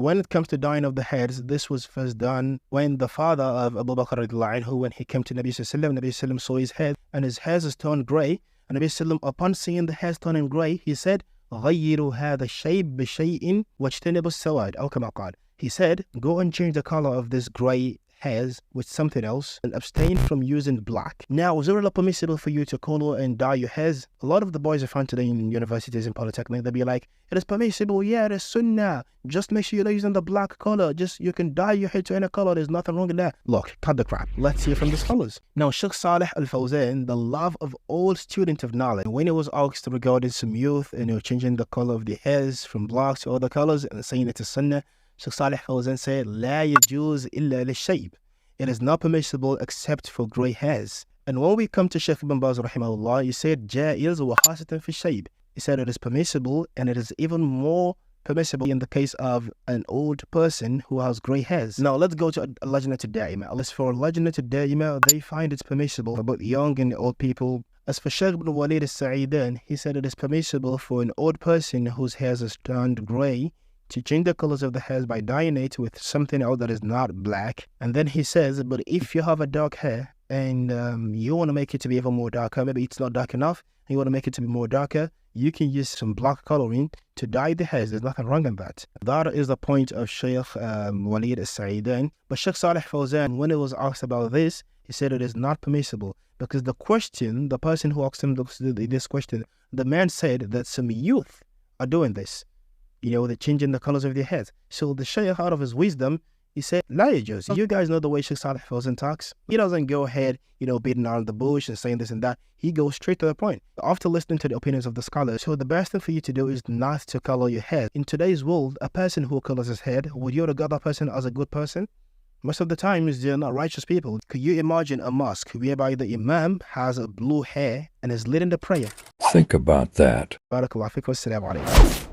When it comes to dyeing of the hairs, this was first done when the father of Abu Bakr radiallahu anhu, when he came to Nabi sallallahu alaihi wasallam, Nabi saw his hair and his hairs is turned grey. And Nabi sallallahu upon seeing the hairs turning grey, he said, غَيِّرُوا هَذَا الشَّيْبِ بِشَيْءٍ وَاجْتَنِبُوا السَّوَادِ أو كما قال. He said, go and change the color of this grey hairs with something else and abstain from using black. Now, is it permissible for you to color and dye your hairs? A lot of the boys I found today in universities and polytechnic, they'll be like, it is permissible, yeah, it is sunnah. Just make sure you're not using the black color. You can dye your hair to any color. There's nothing wrong with that. Look, cut the crap. Let's hear from the scholars. Now, Sheikh Saleh Al-Fawzan, the love of all student of knowledge, when he was asked regarding some youth and changing the color of the hairs from black to other colors and saying it is sunnah, Sheikh Saleh Fawzan said, لا يجوز إلا للشيب. It is not permissible except for grey hairs. And when we come to Sheikh Ibn Baz rahimahullah, he said, جائز وخاصة في الشيب. He said it is permissible, and it is even more permissible in the case of an old person who has grey hairs. Now let's go to Lajnat al-Da'ima. As for Lajnat al-Da'ima, they find it's permissible for both young and old people. As for Shaykh ibn Walid al-Sa'idan, he said it is permissible for an old person whose hairs is turned grey to change the colors of the hairs by dyeing it with something else that is not black. And then he says, but if you have a dark hair and you want to make it to be even more darker, maybe it's not dark enough, and you want to make it to be more darker, you can use some black coloring to dye the hairs. There's nothing wrong in that. That is the point of Shaykh Walid al-Sa'idan. But Shaykh Saleh Fawzan, when he was asked about this, he said it is not permissible. Because the question, the person who asked him this question, the man said that some youth are doing this. They're changing the colors of their hairs. So the Shaykh, out of his wisdom, he said, La yajuz. You guys know the way Shaykh Saleh Fawzan talks. He doesn't go ahead, beating around the bush and saying this and that. He goes straight to the point. After listening to the opinions of the scholars, so the best thing for you to do is not to color your hair. In today's world, a person who colors his hair, would you regard that person as a good person? Most of the times, they're not righteous people. Could you imagine a mosque whereby the imam has a blue hair and is leading the prayer? Think about that. Barakallahu, feekum. Assalamu alaikum.